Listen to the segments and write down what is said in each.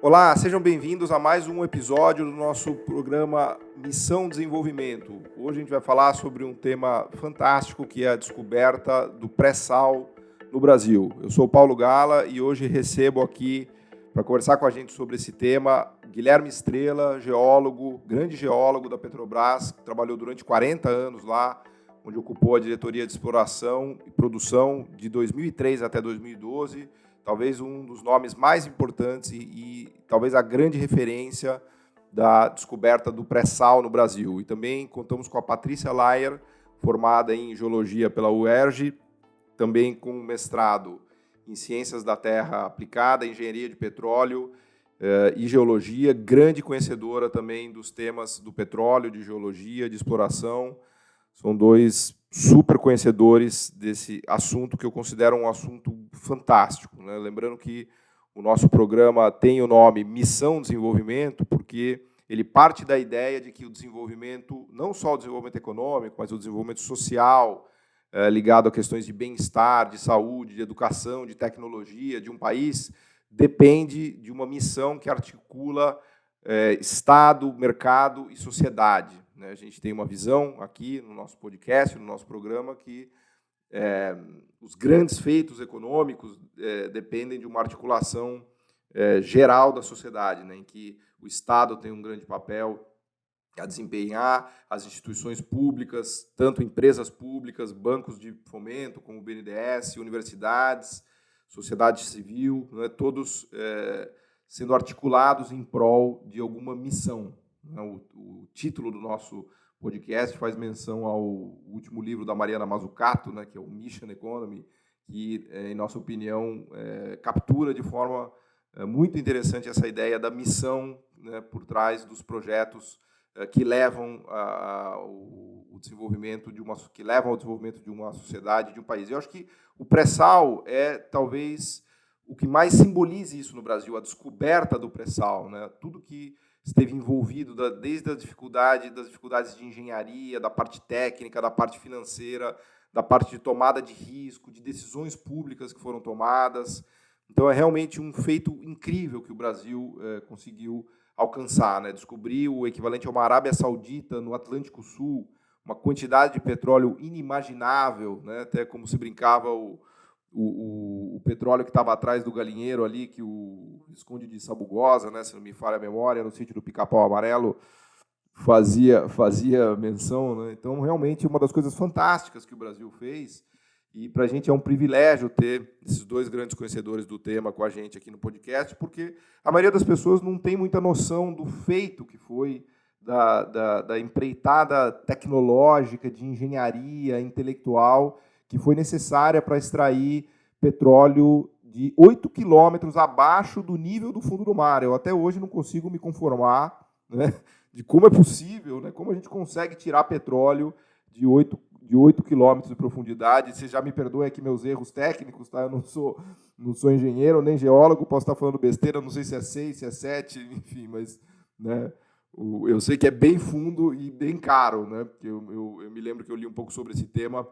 Olá, sejam bem-vindos a mais um episódio do nosso programa Missão Desenvolvimento. Hoje a gente vai falar sobre um tema fantástico que é a descoberta do pré-sal no Brasil. Eu sou o Paulo Gala e hoje recebo aqui para conversar com a gente sobre esse tema Guilherme Estrela, geólogo, grande geólogo da Petrobras, que trabalhou durante 40 anos lá, onde ocupou a diretoria de exploração e produção de 2003 até 2012. Talvez um dos nomes mais importantes e talvez a grande referência da descoberta do pré-sal no Brasil. E também contamos com a Patrícia Layer, formada em Geologia pela UERJ, também com mestrado em Ciências da Terra Aplicada, Engenharia de Petróleo e Geologia, grande conhecedora também dos temas do petróleo, de geologia, de exploração. São dois super conhecedores desse assunto que eu considero um assunto fantástico, né? Lembrando que o nosso programa tem o nome Missão Desenvolvimento, porque ele parte da ideia de que o desenvolvimento, não só o desenvolvimento econômico, mas o desenvolvimento social, ligado a questões de bem-estar, de saúde, de educação, de tecnologia, de um país, depende de uma missão que articula Estado, mercado e sociedade. A gente tem uma visão aqui no nosso podcast, no nosso programa, que os grandes feitos econômicos dependem de uma articulação geral da sociedade, né, em que o Estado tem um grande papel a desempenhar, as instituições públicas, tanto empresas públicas, bancos de fomento, como o BNDES, universidades, sociedade civil, né, todos sendo articulados em prol de alguma missão. O título do nosso podcast faz menção ao último livro da Mariana Mazzucato, né, que é o Mission Economy, que, em nossa opinião, captura de forma muito interessante essa ideia da missão, né, por trás dos projetos que levam ao desenvolvimento de uma sociedade, de um país. Eu acho que o pré-sal é talvez o que mais simbolize isso no Brasil, a descoberta do pré-sal, né? Tudo que esteve envolvido desde das dificuldades de engenharia, da parte técnica, da parte financeira, da parte de tomada de risco, de decisões públicas que foram tomadas. Então, é realmente um feito incrível que o Brasil conseguiu alcançar, né? Descobrir o equivalente a uma Arábia Saudita no Atlântico Sul, uma quantidade de petróleo inimaginável, né? Até como se brincava o petróleo que estava atrás do galinheiro ali, que o Visconde de Sabugosa, né, se não me falha a memória, no sítio do Pica-Pau Amarelo, fazia menção, né? Então, realmente, uma das coisas fantásticas que o Brasil fez, e para a gente é um privilégio ter esses dois grandes conhecedores do tema com a gente aqui no podcast, porque a maioria das pessoas não tem muita noção do feito que foi da empreitada tecnológica, de engenharia intelectual, que foi necessária para extrair petróleo de 8 quilômetros abaixo do nível do fundo do mar. Eu até hoje não consigo me conformar, né, de como é possível, né, como a gente consegue tirar petróleo de 8 quilômetros de profundidade. Você já me perdoa aqui meus erros técnicos, tá? Eu não sou engenheiro nem geólogo, posso estar falando besteira, não sei se é 6, se é 7, enfim, mas, né, eu sei que é bem fundo e bem caro, né? Eu me lembro que eu li um pouco sobre esse tema,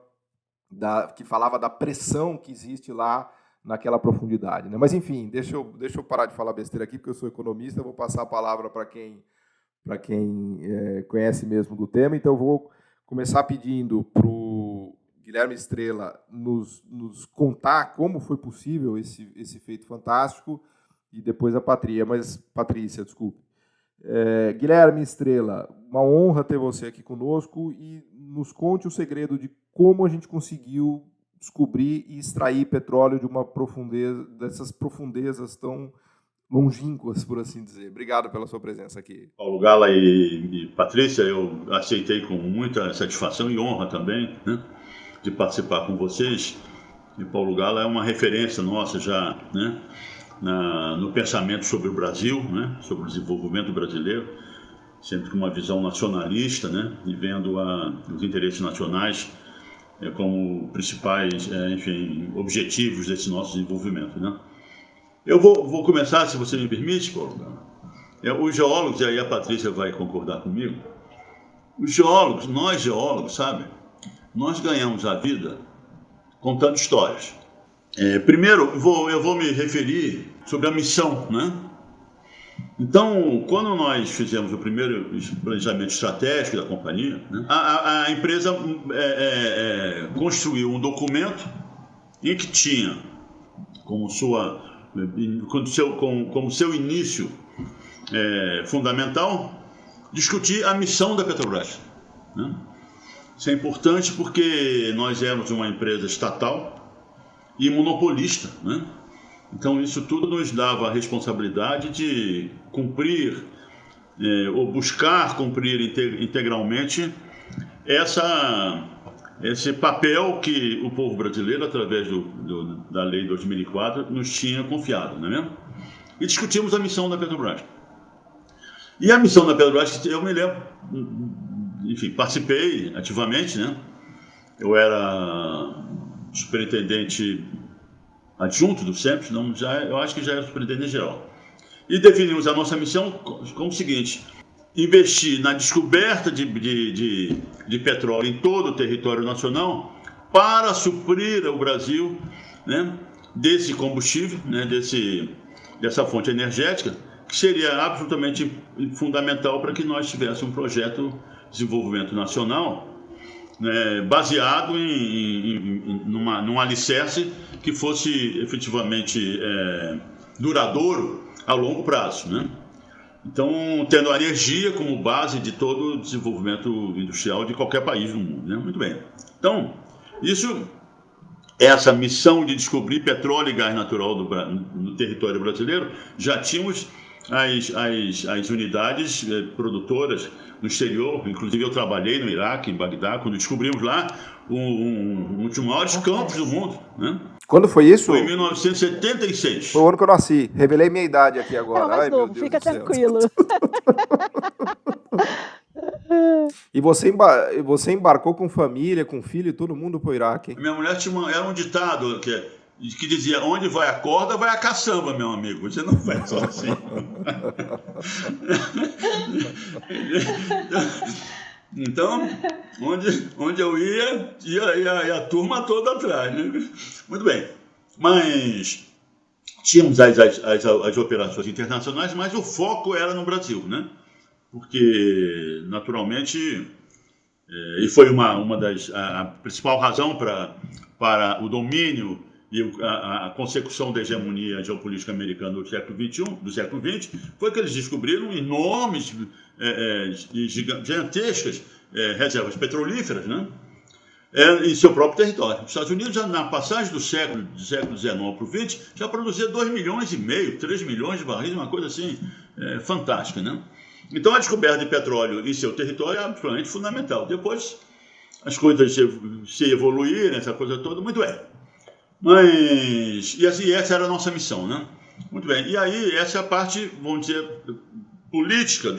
que falava da pressão que existe lá naquela profundidade, né? Mas, enfim, deixa eu parar de falar besteira aqui, porque eu sou economista, vou passar a palavra para quem conhece mesmo do tema. Então, eu vou começar pedindo para o Guilherme Estrela nos contar como foi possível esse feito fantástico, e depois a Patrícia, desculpe. Guilherme Estrela, uma honra ter você aqui conosco, e nos conte o segredo de como a gente conseguiu descobrir e extrair petróleo de uma profundeza, dessas profundezas tão longínquas, por assim dizer. Obrigado pela sua presença aqui. Paulo Gala e Patrícia, eu aceitei com muita satisfação e honra também, né, de participar com vocês. E Paulo Gala é uma referência nossa já, né, no pensamento sobre o Brasil, né, sobre o desenvolvimento brasileiro, sempre com uma visão nacionalista, né, e vendo os interesses nacionais como principais, objetivos desse nosso desenvolvimento, né. Eu vou começar, se você me permite, Paulo. Os geólogos, e aí a Patrícia vai concordar comigo, nós geólogos, sabe, nós ganhamos a vida contando histórias. Primeiro, eu vou me referir sobre a missão, né? Então, quando nós fizemos o primeiro planejamento estratégico da companhia, né, a empresa construiu um documento em que tinha como seu início fundamental discutir a missão da Petrobras, né? Isso é importante porque nós éramos uma empresa estatal e monopolista, né? Então isso tudo nos dava a responsabilidade de cumprir ou buscar cumprir integralmente esse papel que o povo brasileiro, através da Lei 2004, nos tinha confiado, não é mesmo? E discutimos a missão da Petrobras. E a missão da Petrobras, eu me lembro, enfim, participei ativamente, né? Eu era superintendente adjunto do SEMPS, eu acho que já era superintendente geral. E definimos a nossa missão como o seguinte: investir na descoberta de petróleo em todo o território nacional para suprir o Brasil, né, desse combustível, né, dessa fonte energética, que seria absolutamente fundamental para que nós tivéssemos um projeto de desenvolvimento nacional, né, baseado num alicerce que fosse efetivamente duradouro a longo prazo, né? Então, tendo a energia como base de todo o desenvolvimento industrial de qualquer país do mundo, né? Muito bem. Então, essa missão de descobrir petróleo e gás natural no território brasileiro, já tínhamos as unidades produtoras no exterior. Inclusive eu trabalhei no Iraque, em Bagdá, quando descobrimos lá um dos maiores campos do mundo, né? Quando foi isso? Foi em 1976. Foi o ano que eu nasci. Revelei minha idade aqui agora. Não, mais novo, fica tranquilo. E você embarcou com família, com filho, todo mundo pro Iraque, hein? Minha mulher era um ditado que dizia: onde vai a corda, vai a caçamba, meu amigo. Você não vai sozinho. Então, onde eu ia a turma toda atrás, né? Muito bem. Mas tínhamos as operações internacionais, mas o foco era no Brasil, né? Porque, naturalmente, e foi a principal razão para o domínio e a consecução da hegemonia geopolítica americana do século XX, foi que eles descobriram enormes e gigantescas reservas petrolíferas, né? Em seu próprio território. Os Estados Unidos, já na passagem do século XIX para o XX, já produzia 2,5 milhões, 3 milhões de barris, uma coisa assim fantástica, né? Então, a descoberta de petróleo em seu território é absolutamente fundamental. Depois, as coisas se evoluírem, essa coisa toda, muito bem. E essa era a nossa missão, né? Muito bem. E aí, essa é a parte, vamos dizer, política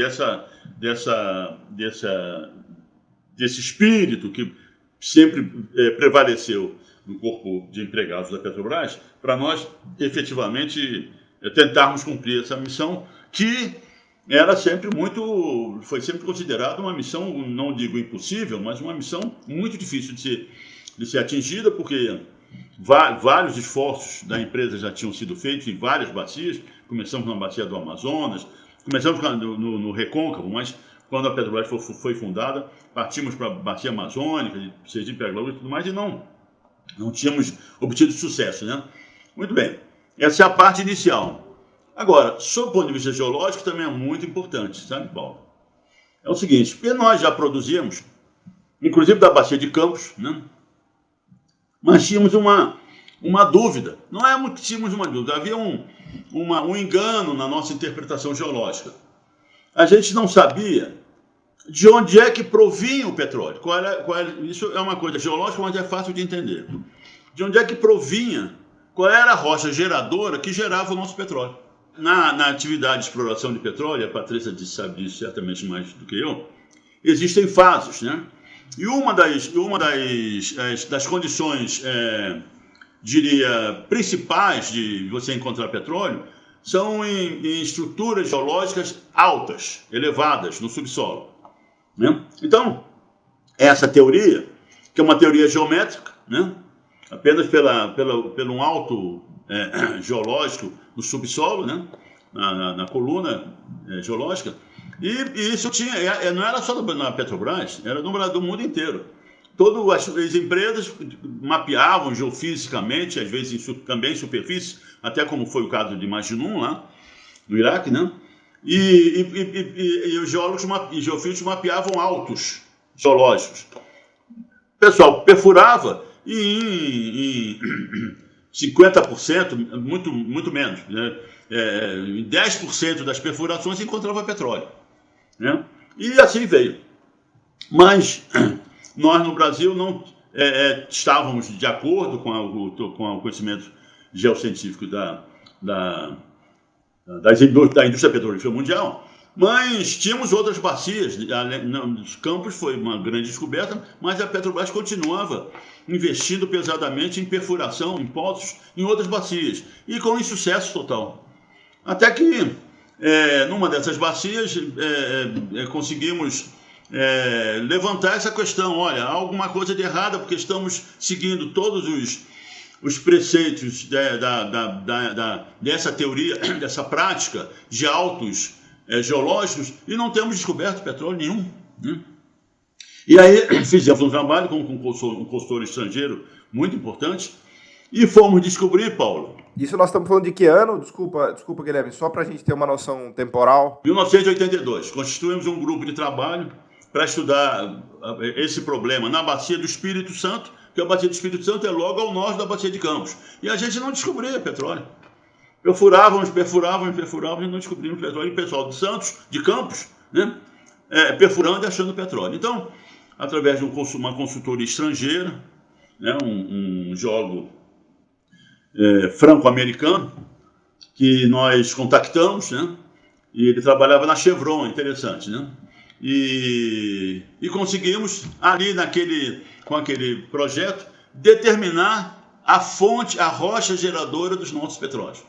desse espírito que sempre prevaleceu no corpo de empregados da Petrobras, para nós, efetivamente, tentarmos cumprir essa missão, que foi sempre considerada uma missão, não digo impossível, mas uma missão muito difícil de ser atingida, porque vários esforços da empresa já tinham sido feitos em várias bacias. Começamos na bacia do Amazonas, começamos no Recôncavo, mas quando a Petrobras foi fundada, partimos para a bacia amazônica, de Sergipe, Alagoas e tudo mais, e não tínhamos obtido sucesso, né? Muito bem, essa é a parte inicial. Agora, sob o ponto de vista geológico, também é muito importante, sabe, Paulo? É o seguinte, porque nós já produzíamos, inclusive da bacia de Campos, né? Mas tínhamos uma dúvida. Não é que tínhamos uma dúvida, havia um engano na nossa interpretação geológica. A gente não sabia de onde é que provinha o petróleo. Isso é uma coisa geológica, mas é fácil de entender. De onde é que provinha, qual era a rocha geradora que gerava o nosso petróleo. Na atividade de exploração de petróleo, a Patrícia sabe disso certamente mais do que eu, existem fases, né? E uma das condições, diria, principais de você encontrar petróleo são em estruturas geológicas altas, elevadas no subsolo, né? Então, essa teoria, que é uma teoria geométrica, né? Apenas pelo alto geológico no subsolo, né? na coluna geológica. E isso tinha, não era só na Petrobras, era do mundo inteiro. Todas as empresas mapeavam geofisicamente, às vezes também em superfície, até como foi o caso de Majnun lá no Iraque, né? E os geólogos e geofísicos mapeavam altos geológicos. O pessoal perfurava e em 50%, muito menos, né? Em 10% das perfurações encontrava petróleo, né? E assim veio. Mas nós no Brasil não estávamos de acordo com o conhecimento geocientífico da indústria petrolífera mundial, mas tínhamos outras bacias. Os Campos foi uma grande descoberta, mas a Petrobras continuava investindo pesadamente em perfuração, em poços, em outras bacias, e com insucesso total. Até que, numa dessas bacias, conseguimos levantar essa questão. Olha, há alguma coisa de errada, porque estamos seguindo todos os preceitos dessa teoria, dessa prática de altos geológicos, e não temos descoberto petróleo nenhum, né? E aí fizemos um trabalho com um consultor estrangeiro muito importante e fomos descobrir, Paulo. Isso nós estamos falando de que ano? Desculpa, Guilherme, só para a gente ter uma noção temporal. 1982. Constituímos um grupo de trabalho para estudar esse problema na Bacia do Espírito Santo, que a Bacia do Espírito Santo é logo ao norte da Bacia de Campos. E a gente não descobria petróleo. Perfurávamos e não descobrimos petróleo. E o pessoal de Santos, de Campos, né, perfurando e achando petróleo. Então, através de uma consultoria estrangeira, né, um geólogo franco-americano, que nós contactamos, né, e ele trabalhava na Chevron, interessante, né? E conseguimos, ali com aquele projeto, determinar a fonte, a rocha geradora dos nossos petróleos.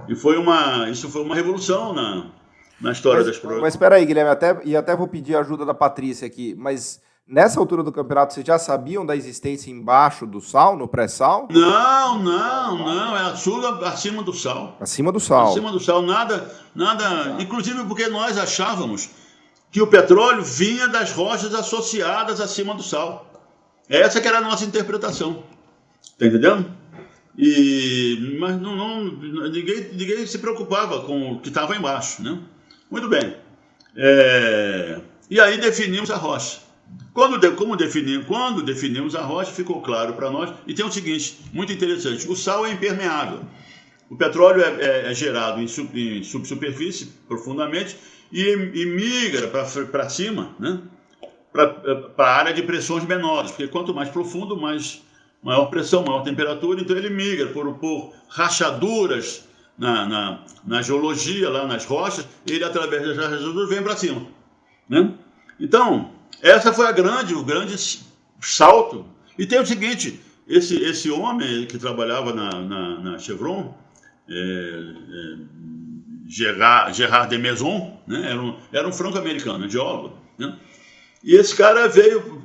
E isso foi uma revolução na história das provas. Mas espera aí, Guilherme, até vou pedir a ajuda da Patrícia aqui, mas nessa altura do campeonato vocês já sabiam da existência embaixo do sal, no pré-sal? Não, era tudo acima do sal. Acima do sal. Acima do sal, nada, inclusive porque nós achávamos que o petróleo vinha das rochas associadas acima do sal. Essa que era a nossa interpretação. Está entendendo? Mas ninguém se preocupava com o que estava embaixo, né? Muito bem. E aí definimos a rocha. Quando definimos a rocha, ficou claro para nós. E tem o seguinte, muito interessante: o sal é impermeável. O petróleo é gerado em subsuperfície, profundamente, e migra para cima, né? Para a área de pressões menores, porque quanto mais profundo, maior pressão, maior temperatura, então ele migra por rachaduras na geologia, lá nas rochas, ele através das rachaduras vem para cima, né? Então, essa foi o grande salto. E tem o seguinte, esse homem que trabalhava na Chevron, Gerard de Maison, né? Era um franco-americano, geólogo, né? E esse cara veio,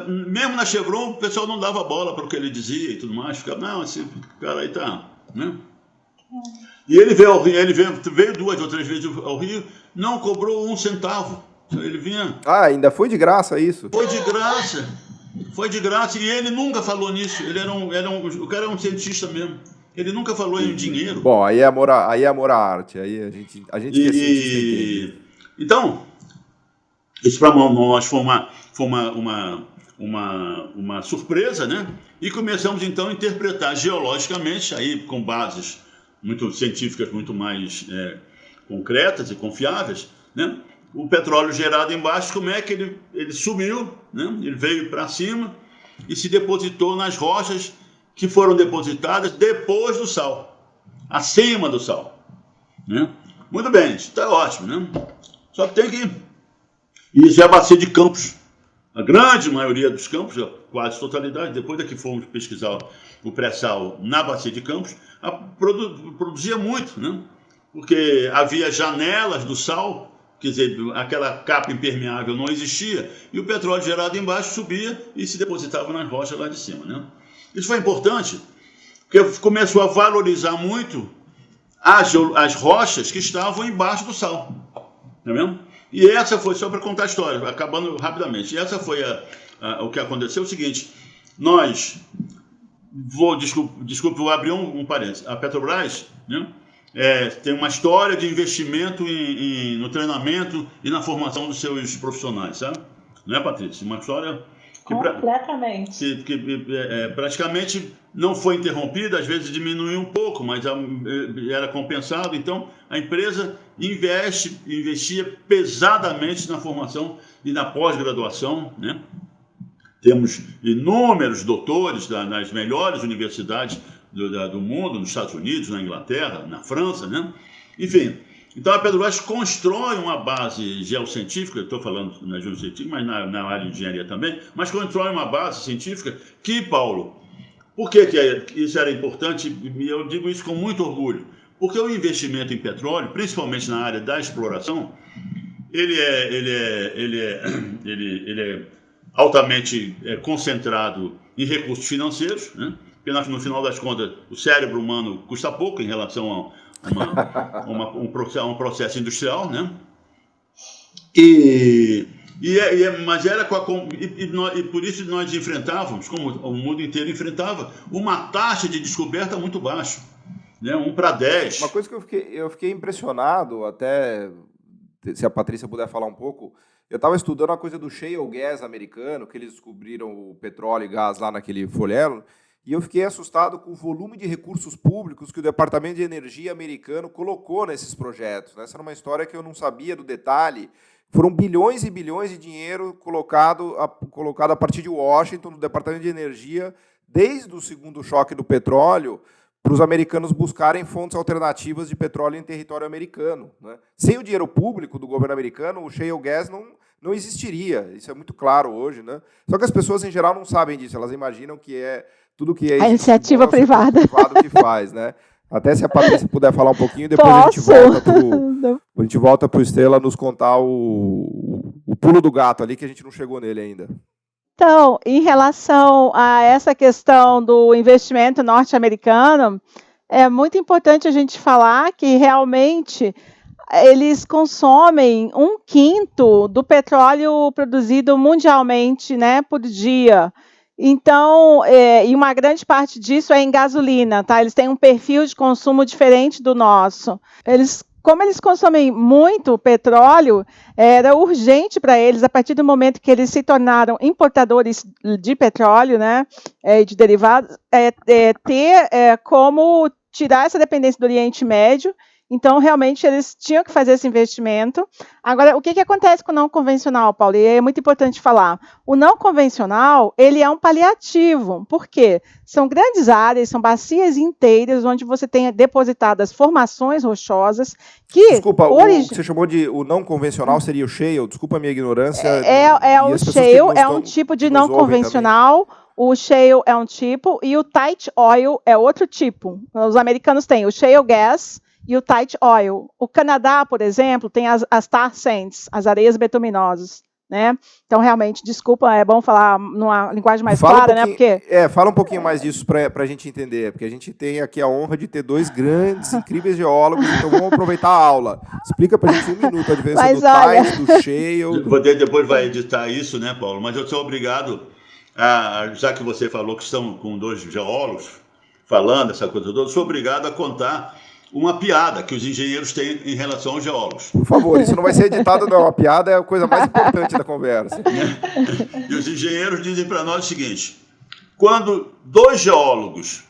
mesmo na Chevron, o pessoal não dava bola para o que ele dizia e tudo mais, ficava, não, esse cara aí tá, né? E ele veio ao Rio, veio 2 ou 3 vezes ao Rio, não cobrou 1 centavo. Ele vinha. Ainda foi de graça isso? Foi de graça, e ele nunca falou nisso. O cara é um cientista mesmo. Ele nunca falou em dinheiro. Bom, aí é amor à arte. Aí a gente que é cientista entende. Então, isso para nós foi uma surpresa, né? E começamos então a interpretar geologicamente, aí com bases muito científicas, muito mais concretas e confiáveis, né? O petróleo gerado embaixo, como é que ele sumiu, né? Ele veio para cima e se depositou nas rochas que foram depositadas depois do sal, acima do sal, né? Muito bem, isso está ótimo, né? Só que tem que... Isso é a Bacia de Campos. A grande maioria dos campos, quase totalidade, depois que fomos pesquisar o pré-sal na Bacia de Campos, produzia muito, né? Porque havia janelas do sal, quer dizer, aquela capa impermeável não existia, e o petróleo gerado embaixo subia e se depositava nas rochas lá de cima, né? Isso foi importante, porque começou a valorizar muito as rochas que estavam embaixo do sal. Tá vendo? E essa foi, só para contar a história, acabando rapidamente, e essa foi o que aconteceu, é o seguinte, desculpe, vou abrir um parênteses. A Petrobras, né, tem uma história de investimento no treinamento e na formação dos seus profissionais, sabe? Não é, Patrícia? Uma história completamente. Que praticamente não foi interrompida, às vezes diminuiu um pouco, mas era compensado. Então, a empresa investia pesadamente na formação e na pós-graduação, né? Temos inúmeros doutores nas melhores universidades do mundo, nos Estados Unidos, na Inglaterra, na França, né? Enfim, então a Petrobras constrói uma base geocientífica, estou falando na geocientífica, mas na área de engenharia também, mas constrói uma base científica que, Paulo, por que isso era importante? E eu digo isso com muito orgulho, porque o investimento em petróleo, principalmente na área da exploração, ele é altamente concentrado em recursos financeiros, né? Porque no final das contas o cérebro humano custa pouco em relação a um processo industrial, né? Mas era e por isso nós enfrentávamos, como o mundo inteiro enfrentava, uma taxa de descoberta muito baixa, né? 1 para 10. Uma coisa que eu fiquei impressionado, até se a Patrícia puder falar um pouco. Eu estava estudando a coisa do shale gas americano, que eles descobriram o petróleo e gás lá naquele folhelo, e eu fiquei assustado com o volume de recursos públicos que o Departamento de Energia americano colocou nesses projetos. Essa era uma história que eu não sabia do detalhe. Foram bilhões e bilhões de dinheiro colocado a partir de Washington, no Departamento de Energia, desde o segundo choque do petróleo, para os americanos buscarem fontes alternativas de petróleo em território americano, né? Sem o dinheiro público do governo americano, o shale gas não existiria. Isso é muito claro hoje, né? Só que as pessoas, em geral, não sabem disso. Elas imaginam que tudo que é a iniciativa privada que faz, né? Até se a Patrícia puder falar um pouquinho, depois a gente volta para o Estrela nos contar o pulo do gato ali, que a gente não chegou nele ainda. Então, em relação a essa questão do investimento norte-americano, é muito importante a gente falar que realmente eles consomem 1/5 do petróleo produzido mundialmente, né, por dia. Então, e uma grande parte disso é em gasolina, tá? Eles têm um perfil de consumo diferente do nosso. Como eles consomem muito petróleo, era urgente para eles, a partir do momento que eles se tornaram importadores de petróleo, né, de derivados, ter como tirar essa dependência do Oriente Médio. Então, realmente, eles tinham que fazer esse investimento. Agora, o que acontece com o não convencional, Paulo? E é muito importante falar. O não convencional, ele é um paliativo. Por quê? São grandes áreas, são bacias inteiras, onde você tem depositadas formações rochosas que... Desculpa, o que você chamou de o não convencional seria o shale? Desculpa a minha ignorância. O shale é um tipo de não convencional. Também. O shale é um tipo e o tight oil é outro tipo. Os americanos têm o shale gas e o tight oil. O Canadá, por exemplo, tem as tar sands, as areias bituminosas, né? Então, realmente, desculpa, é bom falar numa linguagem mais clara, né? Porque... fala um pouquinho mais disso para a gente entender, porque a gente tem aqui a honra de ter dois grandes, incríveis geólogos, então vamos aproveitar a aula. Explica para a gente 1 minuto a diferença do tight, do shale... Depois vai editar isso, né, Paulo? Mas eu sou obrigado, já que você falou que estão com 2 geólogos falando essa coisa toda, eu sou obrigado a contar uma piada que os engenheiros têm em relação aos geólogos. Por favor, isso não vai ser editado, não. A piada é a coisa mais importante da conversa. E os engenheiros dizem para nós o seguinte: quando 2 geólogos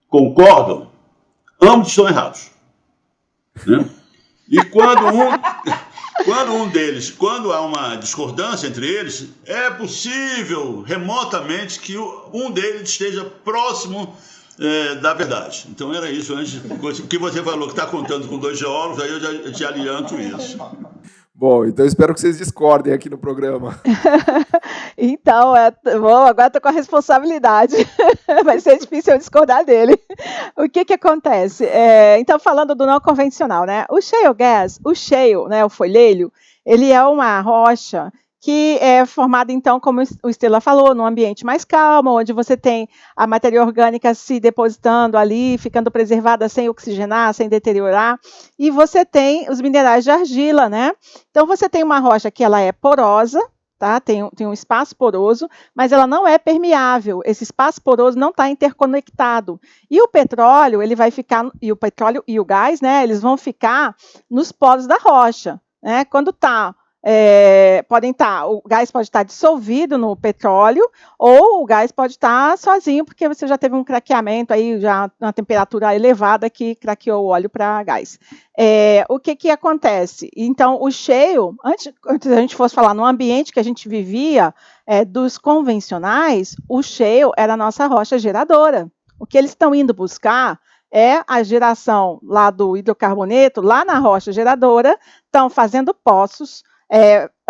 concordam, ambos estão errados. Né? E quando há uma discordância entre eles, é possível remotamente que um deles esteja próximo da verdade. Então era isso antes. O que você falou que está contando com 2 geólogos, aí eu já te adianto isso. Bom, então espero que vocês discordem aqui no programa. Então, agora estou com a responsabilidade. Vai ser difícil eu discordar dele. O que acontece? Então, falando do não convencional, né? O shale gas, o shale, né, o folhelho, ele é uma rocha que é formada, então, como o Estrela falou, num ambiente mais calmo, onde você tem a matéria orgânica se depositando ali, ficando preservada sem oxigenar, sem deteriorar, e você tem os minerais de argila, né? Então, você tem uma rocha que ela é porosa, tá? Tem um espaço poroso, mas ela não é permeável, esse espaço poroso não está interconectado, e o petróleo, ele vai ficar, e o petróleo e o gás, né, eles vão ficar nos poros da rocha, né? Quando está o gás pode estar dissolvido no petróleo, ou o gás pode estar sozinho, porque você já teve um craqueamento aí, já uma temperatura elevada que craqueou o óleo para gás. O que acontece? Então, o shale, antes a gente fosse falar no ambiente que a gente vivia, dos convencionais, o shale era a nossa rocha geradora. O que eles estão indo buscar é a geração lá do hidrocarboneto, lá na rocha geradora, estão fazendo poços,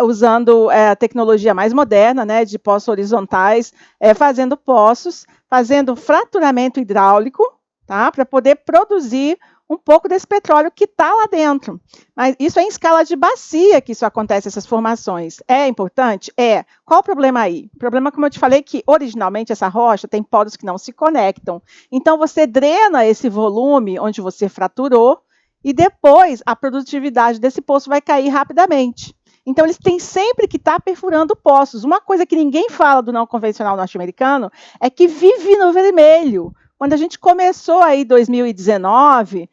usando a tecnologia mais moderna, né, de poços horizontais, fazendo poços, fazendo fraturamento hidráulico, tá, para poder produzir um pouco desse petróleo que está lá dentro. Mas isso é em escala de bacia que isso acontece, essas formações. É importante? É. Qual o problema aí? O problema, como eu te falei, é que originalmente essa rocha tem poros que não se conectam. Então você drena esse volume onde você fraturou e depois a produtividade desse poço vai cair rapidamente. Então, eles têm sempre que estar perfurando poços. Uma coisa que ninguém fala do não convencional norte-americano é que vive no vermelho. Quando a gente começou aí em 2019,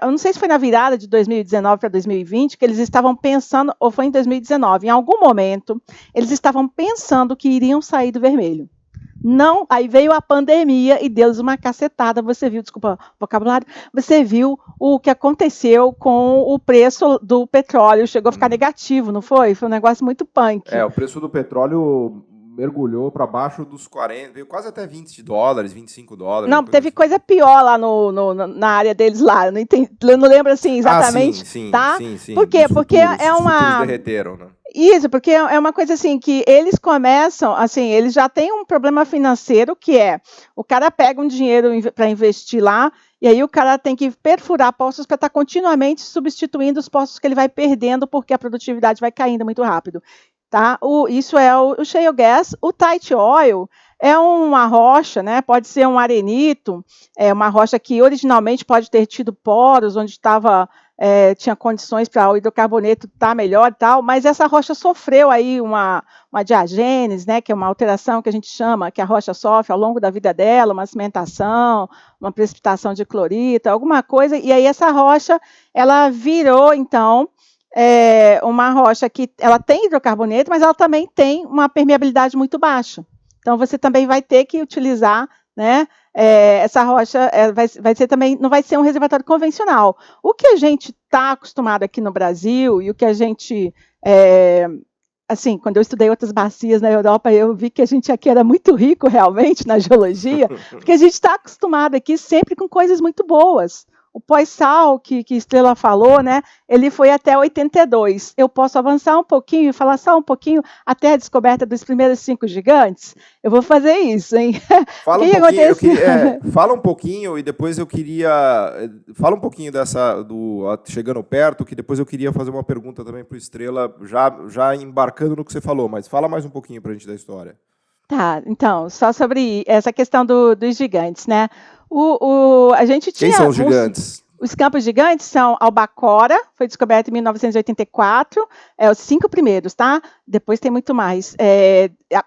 eu não sei se foi na virada de 2019 para 2020, que eles estavam pensando, ou foi em 2019, em algum momento, eles estavam pensando que iriam sair do vermelho. Não, aí veio a pandemia e deu uma cacetada, você viu, desculpa o vocabulário, você viu o que aconteceu com o preço do petróleo, chegou a ficar negativo, não foi? Foi um negócio muito punk. O preço do petróleo mergulhou para baixo dos 40, veio quase até $20, $25. Não, teve coisa pior lá na área deles lá, eu não lembro assim exatamente, sim, tá? Sim. Por quê? Porque os futuros derreteram, né? Isso, porque é uma coisa assim, que eles começam, assim, eles já têm um problema financeiro, que o cara pega um dinheiro para investir lá, e aí o cara tem que perfurar poços para estar continuamente substituindo os poços que ele vai perdendo, porque a produtividade vai caindo muito rápido. Tá? Isso é o shale gas. O tight oil é uma rocha, né? Pode ser um arenito, uma rocha que originalmente pode ter tido poros, onde tinha condições para o hidrocarboneto estar melhor e tal, mas essa rocha sofreu aí uma diagênese, né? Que é uma alteração que a gente chama, que a rocha sofre ao longo da vida dela, uma cimentação, uma precipitação de clorita, alguma coisa, e aí essa rocha, ela virou, então, uma rocha que ela tem hidrocarboneto, mas ela também tem uma permeabilidade muito baixa. Então, você também vai ter que utilizar, né, essa rocha, vai ser também, não vai ser um reservatório convencional. O que a gente está acostumado aqui no Brasil, e o que a gente, assim, quando eu estudei outras bacias na Europa, eu vi que a gente aqui era muito rico realmente na geologia, porque a gente está acostumado aqui sempre com coisas muito boas. O pós-sal, que Estrela falou, né, ele foi até 82. Eu posso avançar um pouquinho e falar só um pouquinho até a descoberta dos primeiros 5 gigantes? Eu vou fazer isso, hein? Fala um pouquinho, fala um pouquinho e depois eu queria... Fala um pouquinho chegando perto, que depois eu queria fazer uma pergunta também para o Estrela, já embarcando no que você falou, mas fala mais um pouquinho para a gente da história. Tá, então, só sobre essa questão dos gigantes, né? A gente tinha... Quem são os gigantes? Os campos gigantes são Albacora, foi descoberto em 1984, os 5 primeiros, tá? Depois tem muito mais.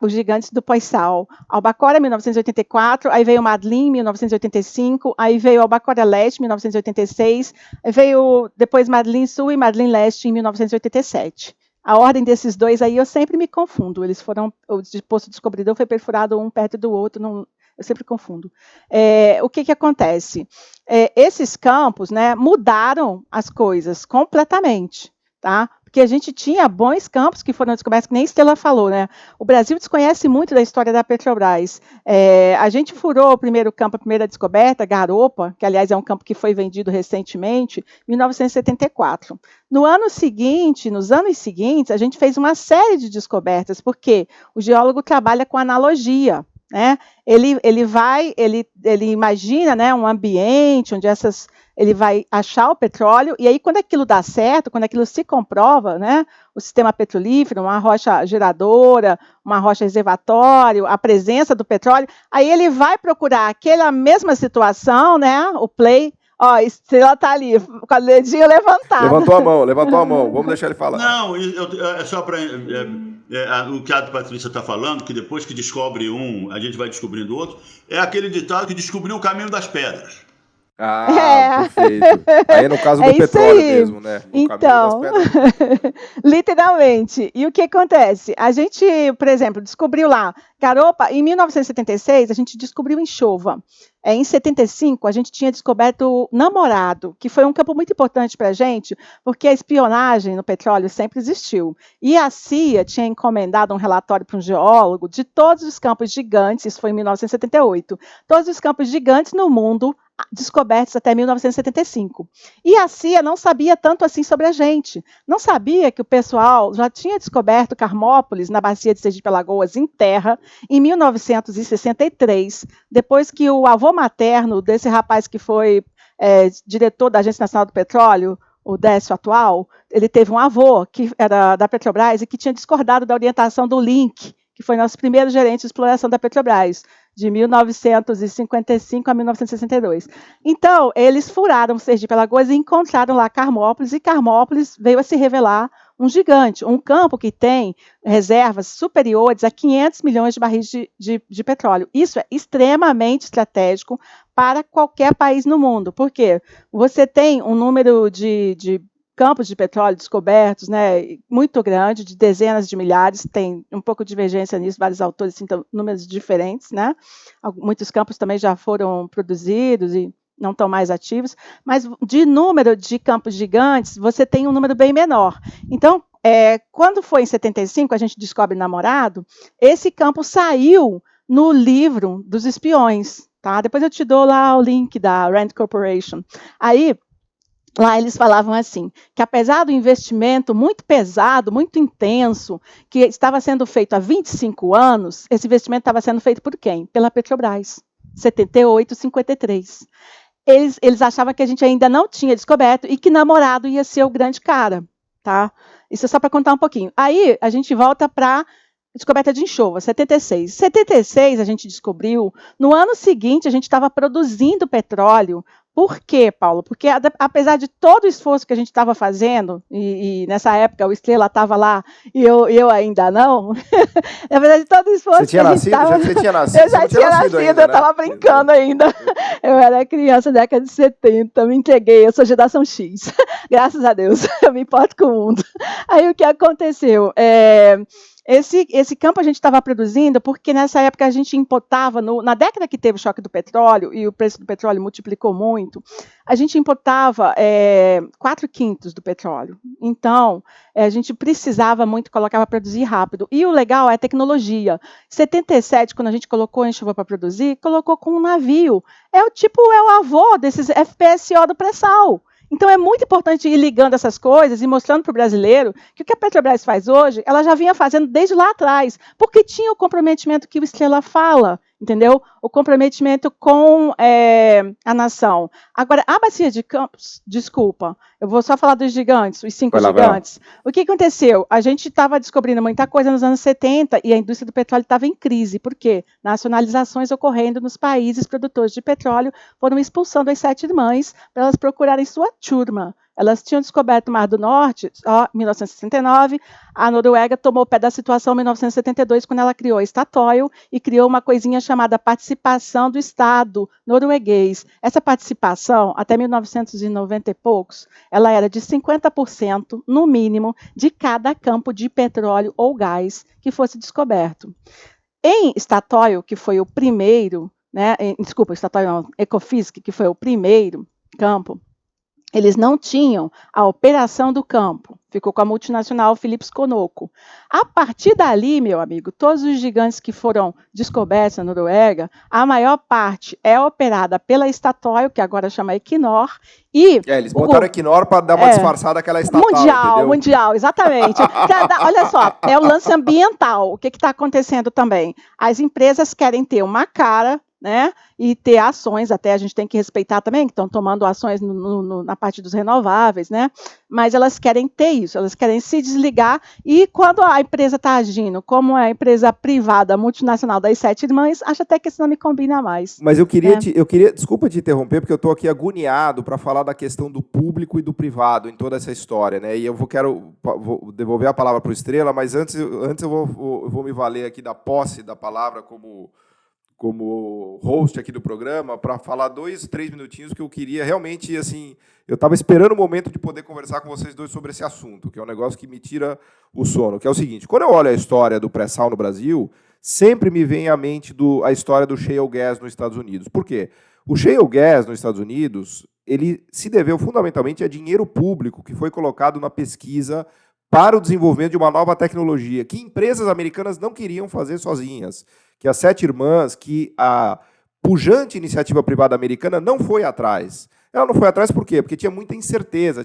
Os gigantes do pós-sal. Albacora, 1984, aí veio Madeline, 1985, aí veio Albacora Leste, 1986, aí veio depois Madeline Sul e Madeline Leste, em 1987. A ordem desses dois aí eu sempre me confundo. O poço descobridor foi perfurado um perto do outro, eu sempre confundo. O que acontece? Esses campos, né, mudaram as coisas completamente, tá? Porque a gente tinha bons campos que foram descobertos, que nem Estrela falou, né? O Brasil desconhece muito da história da Petrobras. A gente furou o primeiro campo, a primeira descoberta, Garopa, que aliás é um campo que foi vendido recentemente, em 1974. Nos anos seguintes, a gente fez uma série de descobertas, porque o geólogo trabalha com analogia. né? Ele imagina, né, um ambiente onde ele vai achar o petróleo, e aí quando aquilo dá certo, quando aquilo se comprova, né, o sistema petrolífero, uma rocha geradora, uma rocha reservatório, a presença do petróleo, aí ele vai procurar aquela mesma situação, né, o play. Ó, a Estrela está ali, com o dedinho levantado. Levantou a mão. Vamos deixar ele falar. Não, é só para... o que a Patrícia está falando, que depois que descobre um, a gente vai descobrindo outro, é aquele ditado que descobriu o caminho das pedras. Perfeito. Aí no caso do petróleo mesmo, né? Então, literalmente. E o que acontece? A gente, por exemplo, descobriu lá, garopa, em 1976, a gente descobriu enxova. Em 75, a gente tinha descoberto Namorado, que foi um campo muito importante para a gente, porque a espionagem no petróleo sempre existiu. E a CIA tinha encomendado um relatório para um geólogo de todos os campos gigantes, isso foi em 1978, todos os campos gigantes no mundo descobertos até 1975. E a CIA não sabia tanto assim sobre a gente. Não sabia que o pessoal já tinha descoberto Carmópolis, na bacia de Sergipe-Alagoas, em terra, em 1963, depois que o avô materno desse rapaz que foi diretor da Agência Nacional do Petróleo, o Décio atual, ele teve um avô que era da Petrobras e que tinha discordado da orientação do Link, que foi nosso primeiro gerente de exploração da Petrobras, de 1955 a 1962. Então, eles furaram Sergipe-Alagoas e encontraram lá Carmópolis, e Carmópolis veio a se revelar um gigante, um campo que tem reservas superiores a 500 milhões de barris de petróleo. Isso é extremamente estratégico para qualquer país no mundo, porque você tem um número de campos de petróleo descobertos, né, muito grande, de dezenas de milhares, tem um pouco de divergência nisso, vários autores citam números diferentes, né, muitos campos também já foram produzidos e não estão mais ativos, mas de número de campos gigantes, você tem um número bem menor. Então, quando foi em 75, a gente descobre Namorado, esse campo saiu no livro dos espiões, tá? Depois eu te dou lá o link da Rand Corporation. Aí, lá eles falavam assim, que apesar do investimento muito pesado, muito intenso, que estava sendo feito há 25 anos, esse investimento estava sendo feito por quem? Pela Petrobras, 78, 53. Eles achavam que a gente ainda não tinha descoberto e que Namorado ia ser o grande cara, tá? Isso é só para contar um pouquinho. Aí a gente volta para descoberta de enxova, 76. 76 a gente descobriu, no ano seguinte a gente estava produzindo petróleo. Por quê, Paulo? Porque apesar de todo o esforço que a gente estava fazendo, e nessa época o Estrela estava lá e eu ainda não, apesar de todo o esforço você tinha que a gente nascido? estava... Você tinha nascido? Eu já tinha nascido, ainda, eu estava brincando ainda. Eu era criança da década de 70, me entreguei, eu sou geração X. Graças a Deus, eu me importo com o mundo. Aí o que aconteceu? Esse campo a gente estava produzindo porque nessa época a gente importava, na década que teve o choque do petróleo e o preço do petróleo multiplicou muito, a gente importava 4/5 do petróleo. Então, a gente precisava muito colocar para produzir rápido. E o legal é a tecnologia. Em 77, quando a gente colocou a enxova para produzir, colocou com um navio. É o avô desses FPSO do pré-sal. Então, é muito importante ir ligando essas coisas e mostrando para o brasileiro que o que a Petrobras faz hoje, ela já vinha fazendo desde lá atrás, porque tinha o comprometimento que o Estrela fala, entendeu? O comprometimento com a nação. Agora, a bacia de Campos, desculpa, eu vou só falar dos gigantes, os 5 gigantes. O que aconteceu? A gente estava descobrindo muita coisa nos anos 70 e a indústria do petróleo estava em crise. Por quê? Nacionalizações ocorrendo nos países produtores de petróleo foram expulsando as 7 irmãs para elas procurarem sua turma. Elas tinham descoberto o Mar do Norte em 1969, a Noruega tomou pé da situação em 1972, quando ela criou a Statoil e criou uma coisinha chamada participação do Estado norueguês. Essa participação, até 1990 e poucos, ela era de 50%, no mínimo, de cada campo de petróleo ou gás que fosse descoberto. Em Statoil, que foi o primeiro, Statoil não, Ekofisk, que foi o primeiro campo, Eles não tinham a operação do campo. Ficou com a multinacional Phillips Conoco. A partir dali, meu amigo, todos os gigantes que foram descobertos na Noruega, a maior parte é operada pela Statoil, que agora chama Equinor, e... eles botaram Equinor para dar uma disfarçada àquela estatal, Mundial, exatamente. Olha só, é o lance ambiental. O que está acontecendo também? As empresas querem ter uma cara, né, e ter ações, até a gente tem que respeitar também, que estão tomando ações na parte dos renováveis, né, mas elas querem ter isso, elas querem se desligar, e quando a empresa está agindo como a empresa privada multinacional das 7 irmãs, acho até que isso não me combina mais. Mas eu queria, desculpa te interromper, porque eu estou aqui agoniado para falar da questão do público e do privado em toda essa história, né, e vou devolver a palavra para o Estrela, mas antes eu vou me valer aqui da posse da palavra como host aqui do programa, para falar 2, 3 minutinhos que eu queria realmente, assim, eu estava esperando o momento de poder conversar com vocês dois sobre esse assunto, que é um negócio que me tira o sono, que é o seguinte: quando eu olho a história do pré-sal no Brasil, sempre me vem à mente a história do shale gas nos Estados Unidos. Por quê? O shale gas nos Estados Unidos, ele se deveu fundamentalmente a dinheiro público que foi colocado na pesquisa para o desenvolvimento de uma nova tecnologia que empresas americanas não queriam fazer sozinhas, que as 7 irmãs, que a pujante iniciativa privada americana não foi atrás. Ela não foi atrás por quê? Porque tinha muita incerteza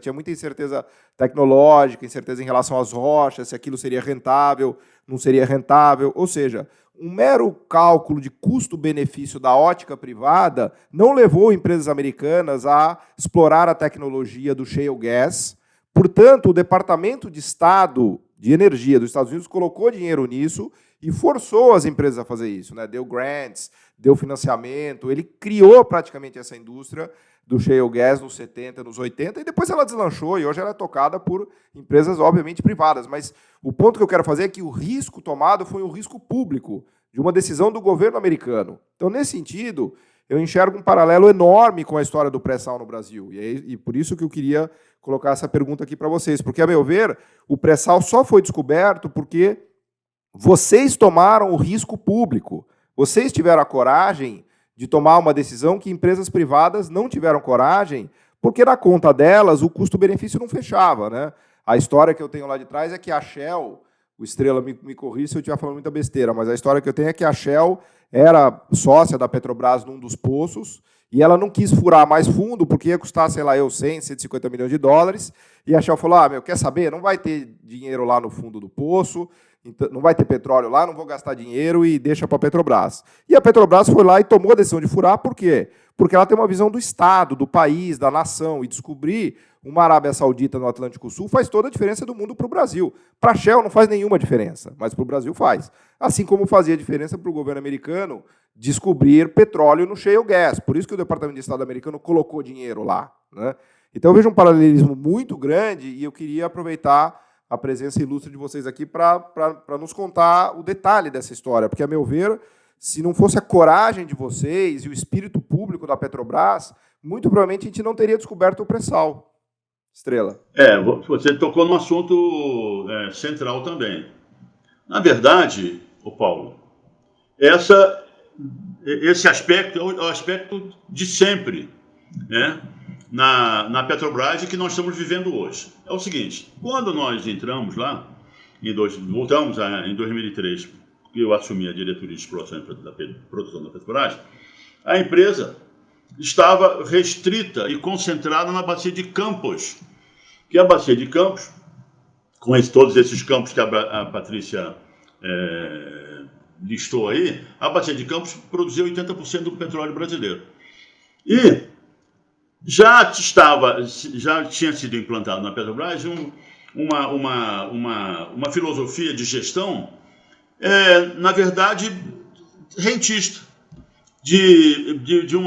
tecnológica, incerteza em relação às rochas, se aquilo seria rentável, não seria rentável, ou seja, um mero cálculo de custo-benefício da ótica privada não levou empresas americanas a explorar a tecnologia do shale gas. Portanto, o Departamento de Estado de Energia dos Estados Unidos colocou dinheiro nisso e forçou as empresas a fazer isso, né? Deu grants, deu financiamento, ele criou praticamente essa indústria do shale gas nos 70, nos 80, e depois ela deslanchou, e hoje ela é tocada por empresas, obviamente, privadas. Mas o ponto que eu quero fazer é que o risco tomado foi um risco público, de uma decisão do governo americano. Então, nesse sentido, eu enxergo um paralelo enorme com a história do pré-sal no Brasil. E por isso que eu queria colocar essa pergunta aqui para vocês. Porque, a meu ver, o pré-sal só foi descoberto porque vocês tomaram o risco público. Vocês tiveram a coragem de tomar uma decisão que empresas privadas não tiveram coragem, porque na conta delas o custo-benefício não fechava, né? A história que eu tenho lá de trás é que a Shell, o Estrela me corrija se eu estiver falando muita besteira, mas a história que eu tenho é que a Shell era sócia da Petrobras num dos poços, e ela não quis furar mais fundo, porque ia custar, sei lá, 100, 150 milhões de dólares, e a Shell falou, quer saber, não vai ter dinheiro lá no fundo do poço, então, não vai ter petróleo lá, não vou gastar dinheiro e deixa para a Petrobras. E a Petrobras foi lá e tomou a decisão de furar, por quê? Porque ela tem uma visão do Estado, do país, da nação, e descobrir uma Arábia Saudita no Atlântico Sul faz toda a diferença do mundo para o Brasil. Para a Shell não faz nenhuma diferença, mas para o Brasil faz. Assim como fazia diferença para o governo americano descobrir petróleo no shale gas. Por isso que o Departamento de Estado americano colocou dinheiro lá, né? Então eu vejo um paralelismo muito grande e eu queria aproveitar a presença ilustre de vocês aqui para nos contar o detalhe dessa história, porque, a meu ver, se não fosse a coragem de vocês e o espírito público da Petrobras, muito provavelmente a gente não teria descoberto o pré-sal. Estrela. Você tocou num assunto central também. Na verdade, Paulo, esse aspecto é o aspecto de sempre, né, na Petrobras e que nós estamos vivendo hoje. É o seguinte, quando nós entramos lá, voltamos em 2003, que eu assumi a diretoria de exploração da produção da Petrobras, a empresa estava restrita e concentrada na bacia de Campos, que a bacia de Campos, com todos esses campos que a Patrícia listou aí, a bacia de Campos produziu 80% do petróleo brasileiro. E já tinha sido implantado na Petrobras uma filosofia de na verdade, rentista, de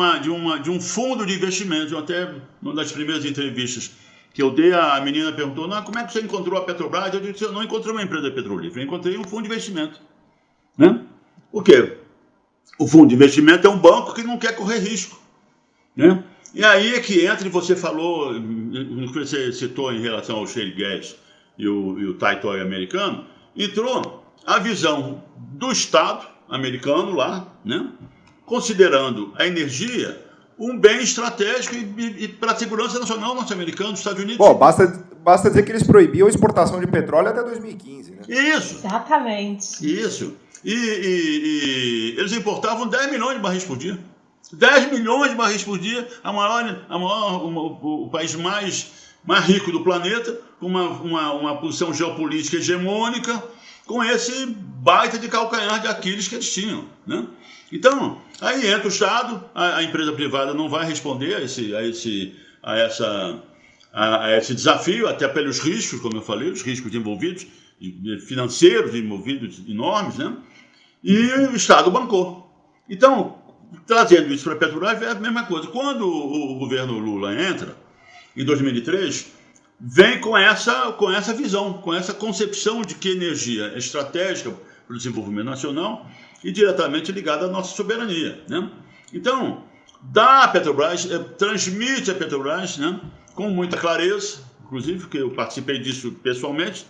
um fundo de investimento. Até uma das primeiras entrevistas que eu dei, a menina perguntou, como é que você encontrou a Petrobras? Eu disse, eu não encontrei uma empresa petrolífera, eu encontrei um fundo de investimento. Né? Por quê? O fundo de investimento é um banco que não quer correr risco. Né? E aí é que entra, e você falou, você citou em relação ao shale gas e o tight oil americano, entrou a visão do Estado americano lá, né, considerando a energia um bem estratégico e para a segurança nacional norte-americana, dos Estados Unidos. Bom, basta dizer que eles proibiam a exportação de petróleo até 2015, né? Isso. Exatamente. Isso. E eles importavam 10 milhões de barris por dia. 10 milhões de barris por dia, o país mais rico do planeta, com uma posição geopolítica hegemônica, com esse baita de calcanhar de Aquiles que eles tinham, né? Então, aí entra o Estado, a empresa privada não vai responder a esse desafio, até pelos riscos, como eu falei, os riscos envolvidos, financeiros envolvidos enormes, né? E o Estado bancou. Então, trazendo isso para a Petrobras, é a mesma coisa. Quando o governo Lula entra, em 2003, vem com essa visão, com essa concepção de que energia é estratégica para o desenvolvimento nacional e diretamente ligada à nossa soberania, né? Então, dá a Petrobras, transmite a Petrobras, né, com muita clareza, inclusive, porque eu participei disso pessoalmente,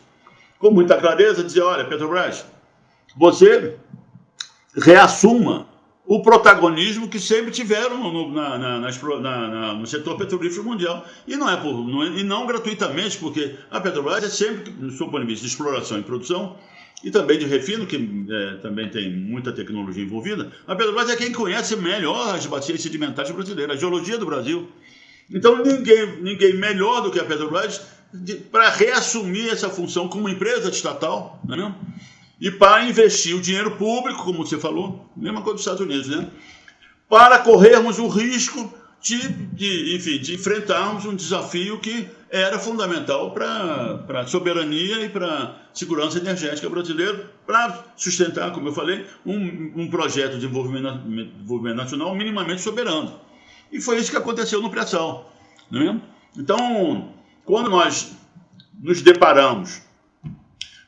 com muita clareza, dizer, olha, Petrobras, você reassuma o protagonismo que sempre tiveram no setor petrolífero mundial. E não gratuitamente, porque a Petrobras é sempre, do seu ponto de vista de exploração e produção, e também de refino, que também tem muita tecnologia envolvida, a Petrobras é quem conhece melhor as bacias sedimentares brasileiras, a geologia do Brasil. Então, ninguém melhor do que a Petrobras para reassumir essa função como empresa estatal, não é mesmo? E para investir o dinheiro público, como você falou, mesma coisa dos Estados Unidos, né? Para corrermos o risco de enfrentarmos um desafio que era fundamental para a soberania e para a segurança energética brasileira, para sustentar, como eu falei, um projeto de desenvolvimento nacional minimamente soberano. E foi isso que aconteceu no pré-sal, não é mesmo? Então, quando nós nos deparamos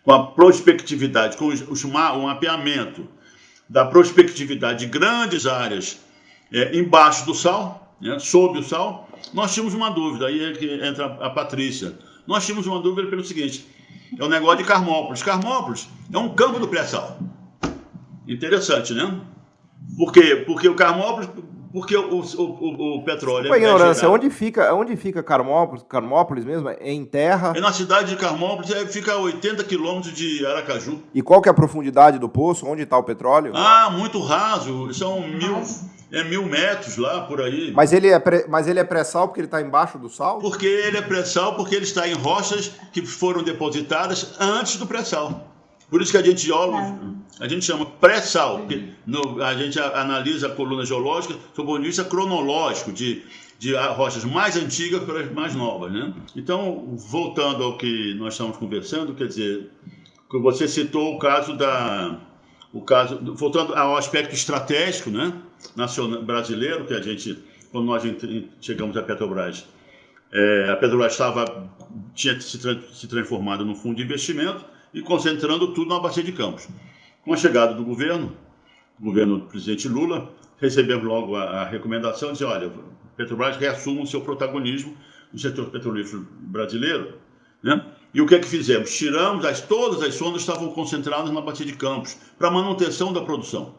com a prospectividade, com o mapeamento da prospectividade de grandes áreas embaixo do sal, né, sob o sal, nós tínhamos uma dúvida, aí é que entra a Patrícia. Nós tínhamos uma dúvida pelo seguinte, é o negócio de Carmópolis. Carmópolis é um campo do pré-sal. Interessante, né? Por quê? Porque o Carmópolis, porque o petróleo... Desculpa a ignorância, onde fica Carmópolis mesmo? É em terra? É na cidade de Carmópolis, fica a 80 quilômetros de Aracaju. E qual que é a profundidade do poço? Onde está o petróleo? Muito raso, são 1.000 metros lá, por aí. Mas ele é pré-sal porque ele está embaixo do sal? Porque ele é pré-sal, porque ele está em rochas que foram depositadas antes do pré-sal. Por isso que a gente chama pré-sal, porque a gente analisa a coluna geológica sob o ponto de vista cronológico, de rochas mais antigas para as mais novas, né? Então, voltando ao que nós estamos conversando, quer dizer, que você citou voltando ao aspecto estratégico, né, nacional, brasileiro, que a gente, quando nós chegamos à Petrobras, a Petrobras tinha se transformado num fundo de investimento e concentrando tudo na Bacia de Campos. Com a chegada do governo do presidente Lula, recebemos logo a recomendação de dizer, olha, Petrobras reassuma o seu protagonismo no setor petrolífero brasileiro, né? E o que é que fizemos? Tiramos todas as sondas estavam concentradas na Bacia de Campos para manutenção da produção.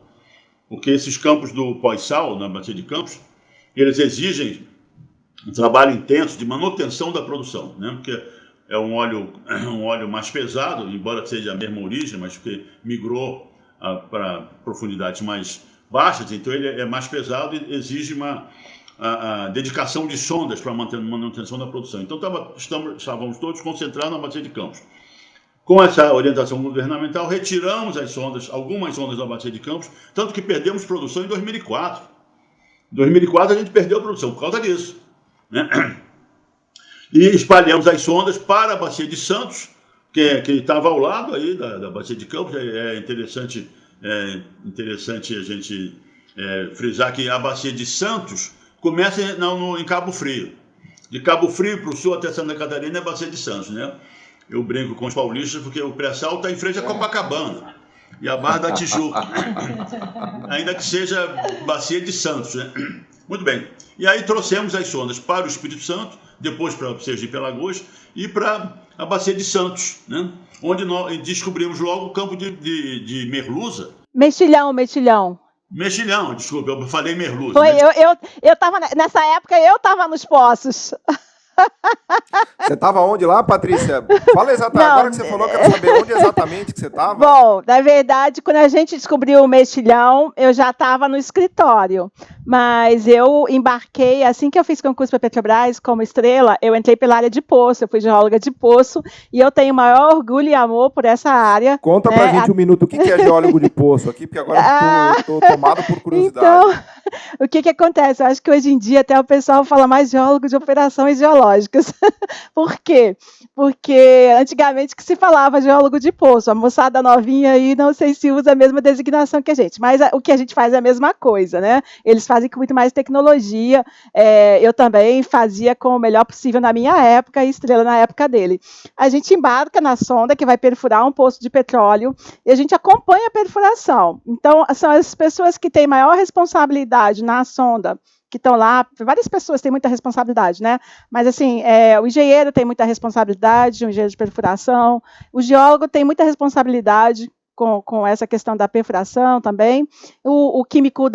Porque esses campos do pós-sal, na Bacia de Campos, eles exigem um trabalho intenso de manutenção da produção, né? Porque é um óleo mais pesado, embora seja a mesma origem, mas que migrou para profundidades mais baixas, então ele é mais pesado e exige a dedicação de sondas para manter a manutenção da produção. Então estávamos todos concentrados na Bacia de Campos. Com essa orientação governamental, retiramos algumas sondas da Bacia de Campos, tanto que perdemos produção em 2004. Em 2004 a gente perdeu a produção por causa disso, né? E espalhamos as sondas para a Bacia de Santos, que estava ao lado aí da Bacia de Campos. É interessante a gente frisar que a Bacia de Santos começa em Cabo Frio. De Cabo Frio para o sul até Santa Catarina é a Bacia de Santos, né? Eu brinco com os paulistas porque o pré-sal está em frente a Copacabana e a Barra da Tijuca, ainda que seja Bacia de Santos, né? Muito bem. E aí trouxemos as sondas para o Espírito Santo, depois para Sergipe e Alagoas e para a Bacia de Santos, né? Onde nós descobrimos logo o campo de merluza. Mexilhão. Mexilhão, desculpa, eu falei merluza. Foi, eu tava, nessa época eu estava nos poços. Você estava onde lá, Patrícia? Fala exatamente. Agora que você falou, eu quero saber onde exatamente que você estava. Bom, na verdade, quando a gente descobriu o mexilhão, eu já estava no escritório. Mas eu embarquei, assim que eu fiz concurso para a Petrobras, como estrela, eu entrei pela área de poço, eu fui geóloga de poço, e eu tenho maior orgulho e amor por essa área. Conta pra gente um minuto o que é geólogo de poço aqui, porque agora eu estou tomado por curiosidade. Então, o que acontece? Eu acho que hoje em dia até o pessoal fala mais geólogo de operações geológicas. Por quê? Porque antigamente que se falava geólogo de poço, a moçada novinha aí não sei se usa a mesma designação que a gente, mas o que a gente faz é a mesma coisa, né? Eles fazem com muito mais tecnologia, eu também fazia com o melhor possível na minha época e estrela na época dele. A gente embarca na sonda que vai perfurar um poço de petróleo e a gente acompanha a perfuração. Então, são as pessoas que têm maior responsabilidade na sonda, que estão lá, várias pessoas têm muita responsabilidade, né? Mas, assim, o engenheiro tem muita responsabilidade, o engenheiro de perfuração, o geólogo tem muita responsabilidade com essa questão da perfuração também, o químico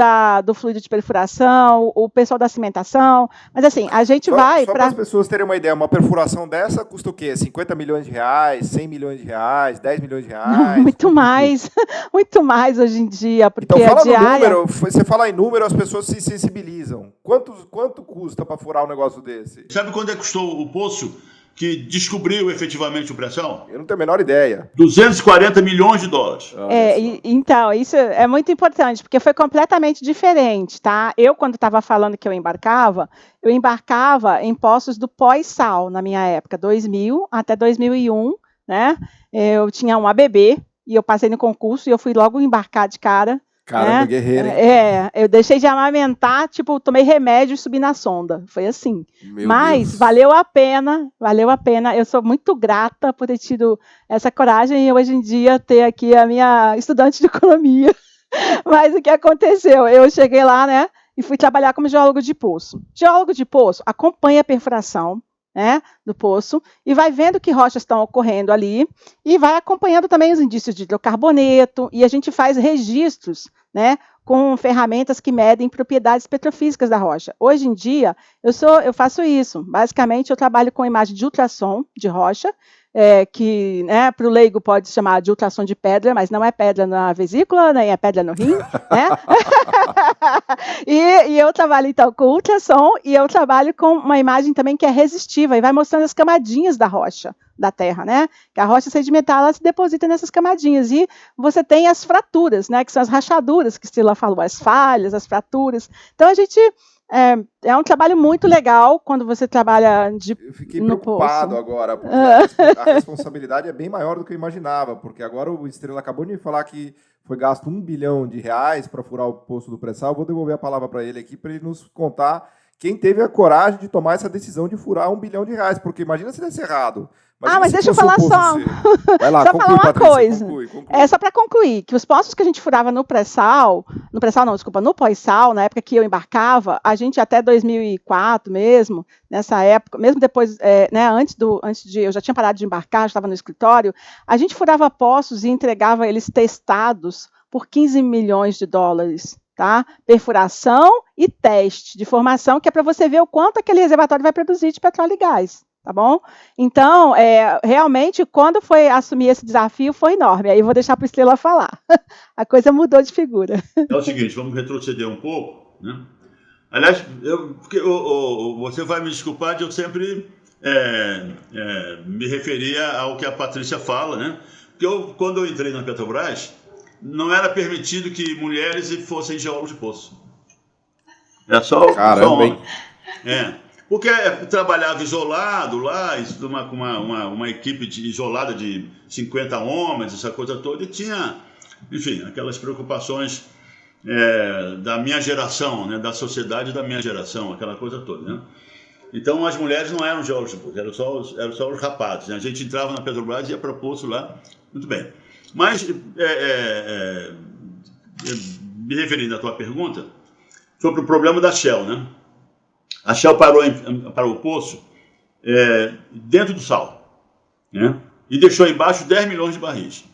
do fluido de perfuração, o pessoal da cimentação, mas, assim, a gente vai para as pessoas terem uma ideia, uma perfuração dessa custa o quê? 50 milhões de reais, 100 milhões de reais, 10 milhões de reais? Muito mais, muito mais hoje em dia, porque então, fala a diária... no número, você fala em número, as pessoas se sensibilizam. Quanto custa para furar um negócio desse? Sabe quanto é que custou o poço que descobriu efetivamente o pré-sal? Eu não tenho a menor ideia. 240 milhões de dólares. Então, isso é muito importante, porque foi completamente diferente, tá? Eu, quando estava falando que eu embarcava em poços do pós-sal, na minha época, 2000 até 2001, né? Eu tinha um ABB, e eu passei no concurso, e eu fui logo embarcar de cara. Caramba, guerreira, hein? Eu deixei de amamentar, tomei remédio e subi na sonda. Foi assim. Mas valeu a pena. Eu sou muito grata por ter tido essa coragem e hoje em dia ter aqui a minha estudante de economia. Mas o que aconteceu? Eu cheguei lá, né, e fui trabalhar como geólogo de poço. Geólogo de poço acompanha a perfuração, né, do poço e vai vendo que rochas estão ocorrendo ali e vai acompanhando também os indícios de hidrocarboneto e a gente faz registros, né, com ferramentas que medem propriedades petrofísicas da rocha. Hoje em dia, eu faço isso. Basicamente, eu trabalho com imagem de ultrassom de rocha, que, né, para o leigo pode chamar de ultrassom de pedra, mas não é pedra na vesícula, nem é pedra no rim, né? e eu trabalho, então, com ultrassom e eu trabalho com uma imagem também que é resistiva e vai mostrando as camadinhas da rocha, da terra, né? Que a rocha sedimentar, ela se deposita nessas camadinhas e você tem as fraturas, né? Que são as rachaduras que Stila falou, as falhas, as fraturas. Então, a gente... É um trabalho muito legal quando você trabalha Eu fiquei preocupado agora, porque a responsabilidade é bem maior do que eu imaginava, porque agora o Estrela acabou de me falar que foi gasto R$1 bilhão para furar o poço do pré-sal. Vou devolver a palavra para ele aqui, para ele nos contar quem teve a coragem de tomar essa decisão de furar R$1 bilhão, porque imagina se desse errado. Mas deixa eu falar só. Vai lá, só conclui, falar uma Patrícia, coisa. Conclui. Só para concluir, que os postos que a gente furava no pré-sal, no pós-sal, na época que eu embarcava, a gente até 2004 mesmo, nessa época, mesmo depois, né, antes de eu já tinha parado de embarcar, já estava no escritório, a gente furava poços e entregava eles testados por 15 milhões de dólares. Tá? Perfuração e teste de formação, que é para você ver o quanto aquele reservatório vai produzir de petróleo e gás. Tá bom? Então, realmente, quando foi assumir esse desafio, foi enorme. Aí eu vou deixar para o Estrela falar. A coisa mudou de figura. É o seguinte, vamos retroceder um pouco, né? Aliás, você vai me desculpar de eu sempre me referir ao que a Patrícia fala, né? Porque quando eu entrei na Petrobras, não era permitido que mulheres fossem geólogos de poço. Era só homem. Porque trabalhava isolado lá, com uma equipe isolada de 50 homens, essa coisa toda, e tinha, enfim, aquelas preocupações da minha geração, né, da sociedade da minha geração, aquela coisa toda, né? Então as mulheres não eram geólogos de poço, eram só os rapazes, né? A gente entrava na Petrobras e ia para o poço lá, muito bem. Mas, me referindo à tua pergunta, sobre o problema da Shell, né? A Shell parou o poço dentro do sal, né? E deixou embaixo 10 milhões de barris.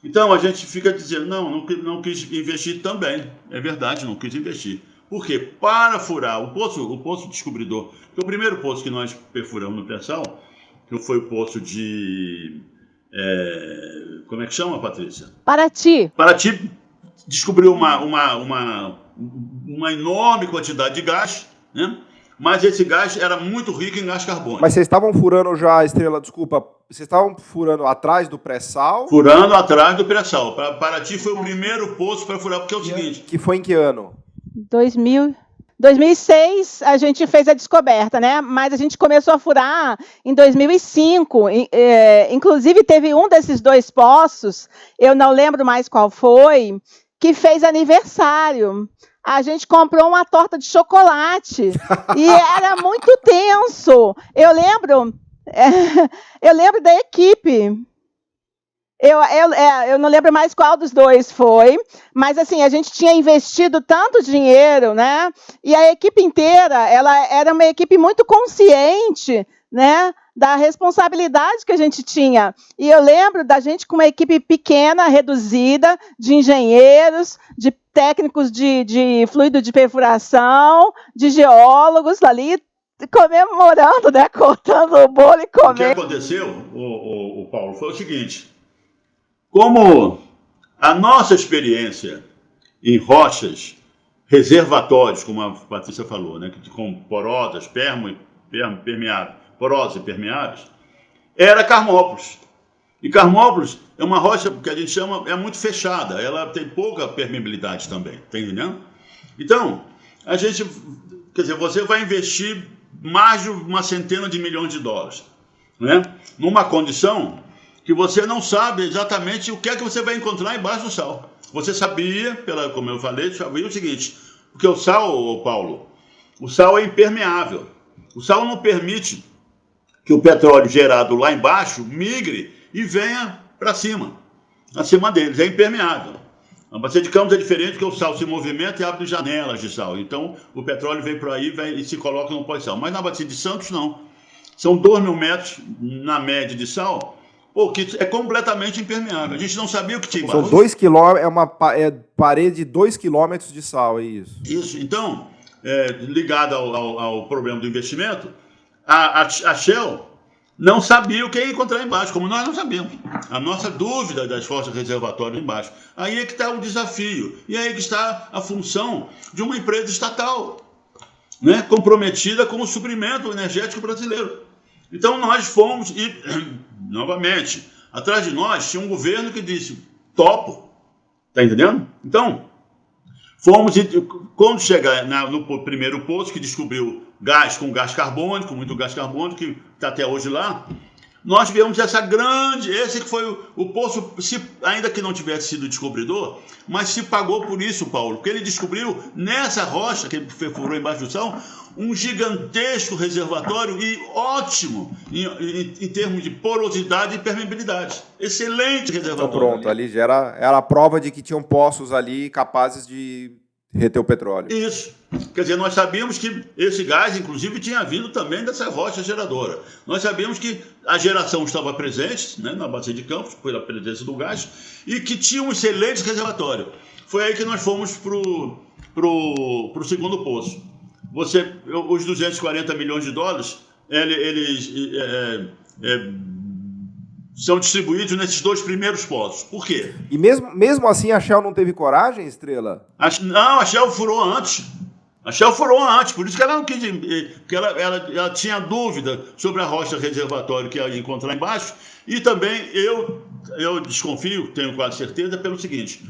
Então a gente fica dizendo, não quis investir também. É verdade, não quis investir. Por quê? Para furar o poço descobridor, que é o primeiro poço que nós perfuramos no pré-sal, que foi o poço de... como é que chama, Patrícia? Paraty. Paraty descobriu uma enorme quantidade de gás, né? Mas esse gás era muito rico em gás carbônico. Mas vocês estavam furando já, Estrela, desculpa, vocês estavam furando atrás do pré-sal? Furando atrás do pré-sal. Paraty foi o primeiro poço para furar, porque é o seguinte... Que foi em que ano? 2006 a gente fez a descoberta, né? Mas a gente começou a furar em 2005. Inclusive teve um desses 2 poços, eu não lembro mais qual foi, que fez aniversário. A gente comprou uma torta de chocolate e era muito tenso. Eu lembro da equipe. Eu não lembro mais qual dos 2 foi, mas assim, a gente tinha investido tanto dinheiro, né? E a equipe inteira, ela era uma equipe muito consciente, né, da responsabilidade que a gente tinha. E eu lembro da gente com uma equipe pequena, reduzida, de engenheiros, de técnicos de fluido de perfuração, de geólogos ali, comemorando, né, cortando o bolo e comendo. O que aconteceu, o Paulo, foi o seguinte: como a nossa experiência em rochas, reservatórios, como a Patrícia falou, né, com porosas, porosas e permeáveis, era Carmópolis. E Carmópolis é uma rocha que a gente chama, é muito fechada, ela tem pouca permeabilidade também, tá entendendo? Então, a gente, quer dizer, você vai investir mais de uma centena de milhões de dólares, né, numa condição que você não sabe exatamente o que é que você vai encontrar embaixo do sal. Você sabia, como eu falei, sabia o seguinte, porque o sal, Paulo, o sal é impermeável. O sal não permite que o petróleo gerado lá embaixo migre e venha para cima, acima deles, é impermeável. A bacia de Campos é diferente porque o sal se movimenta e abre janelas de sal. Então, o petróleo vem por aí e se coloca no pós-sal. Mas na bacia de Santos, não. São 2.000 metros, na média, de sal, que é completamente impermeável. A gente não sabia o que tinha embaixo. São 2 quilômetros, é parede de 2 quilômetros de sal, é isso? Isso. Então, ligado ao problema do investimento, a Shell não sabia o que ia encontrar embaixo, como nós não sabíamos. A nossa dúvida das forças reservatórias embaixo. Aí é que está o desafio. E aí é que está a função de uma empresa estatal, né, comprometida com o suprimento energético brasileiro. Então nós fomos, e novamente, atrás de nós tinha um governo que disse, topo, tá entendendo? Então, fomos, quando chegar no primeiro poço, que descobriu gás com gás carbônico, muito gás carbônico, que está até hoje lá, nós vimos esse que foi o poço, ainda que não tivesse sido descobridor, mas se pagou por isso, Paulo, porque ele descobriu nessa rocha que ele perfurou embaixo do sal, um gigantesco reservatório e ótimo em termos de porosidade e permeabilidade. Excelente reservatório. Então pronto, ali já era a prova de que tinham poços ali capazes de reter o petróleo. Isso. Quer dizer, nós sabíamos que esse gás, inclusive, tinha vindo também dessa rocha geradora. Nós sabíamos que a geração estava presente, né, na bacia de Campos, pela presença do gás, e que tinha um excelente reservatório. Foi aí que nós fomos pro segundo poço. Os 240 milhões de dólares, eles são distribuídos nesses 2 primeiros poços. Por quê? E mesmo assim a Shell não teve coragem, Estrela? Não, a Shell furou antes. Por isso que ela não quis, porque ela tinha dúvida sobre a rocha reservatório que ela ia encontrar embaixo. E também eu desconfio, tenho quase certeza, pelo seguinte,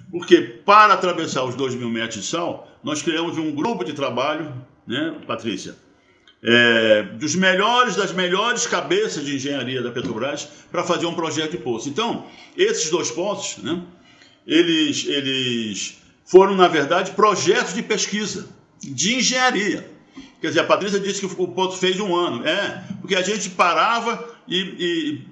porque para atravessar os 2.000 metros de sal, nós criamos um grupo de trabalho, né, Patrícia, das melhores cabeças de engenharia da Petrobras para fazer um projeto de poço. Então, esses 2 pontos, né, eles foram, na verdade, projetos de pesquisa, de engenharia. Quer dizer, a Patrícia disse que o poço fez 1 ano. Porque a gente parava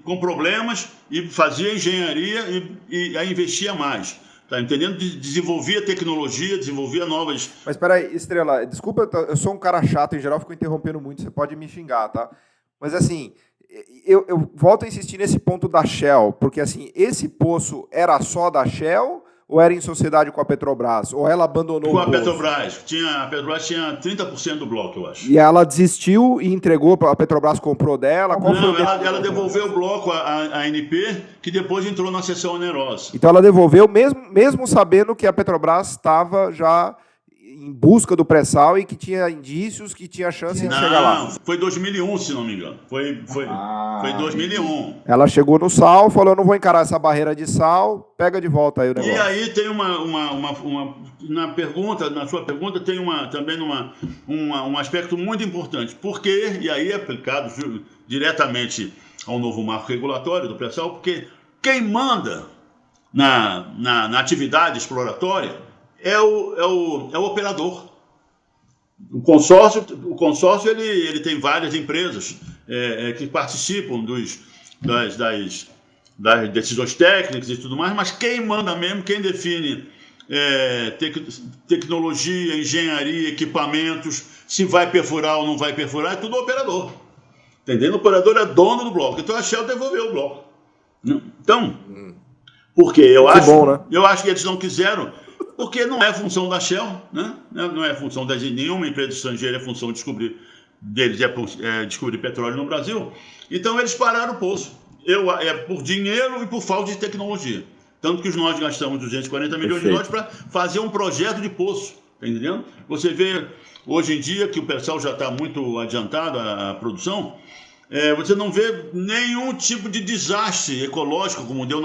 com problemas e fazia engenharia e aí investia mais. Tá entendendo? Desenvolvia tecnologia, desenvolvia novas... Mas peraí, Estrela, desculpa, eu sou um cara chato, em geral fico interrompendo muito, você pode me xingar, tá? Mas assim, eu volto a insistir nesse ponto da Shell, porque assim, esse poço era só da Shell ou era em sociedade com a Petrobras? Ou ela abandonou com o poço? A Petrobras tinha 30% do bloco, eu acho. E ela desistiu e entregou, a Petrobras comprou dela? Ela devolveu o bloco à ANP, que depois entrou na cessão onerosa. Então ela devolveu, mesmo sabendo que a Petrobras estava já em busca do pré-sal e que tinha indícios que tinha chance de chegar lá. Não, foi 2001, se não me engano. Foi 2001. Ela chegou no sal, falou, não vou encarar essa barreira de sal, pega de volta aí o negócio. E aí tem na sua pergunta tem também um aspecto muito importante. Por quê? E aí é aplicado diretamente ao novo marco regulatório do pré-sal, porque quem manda na atividade exploratória é o operador. O consórcio ele tem várias empresas que participam das decisões técnicas e tudo mais, mas quem manda mesmo, quem define tecnologia, engenharia, equipamentos, se vai perfurar ou não vai perfurar, é tudo o operador. Entendendo? O operador é dono do bloco. Então a Shell devolveu o bloco. Então, porque eu acho que eles não quiseram. Porque não é função da Shell, né? Não é função de nenhuma empresa estrangeira, é função deles descobrir petróleo no Brasil. Então eles pararam o poço. É por dinheiro e por falta de tecnologia. Tanto que nós gastamos 240 milhões de dólares para fazer um projeto de poço. Tá entendendo? Você vê hoje em dia que o pré-sal já está muito adiantado a produção. Você não vê nenhum tipo de desastre ecológico como deu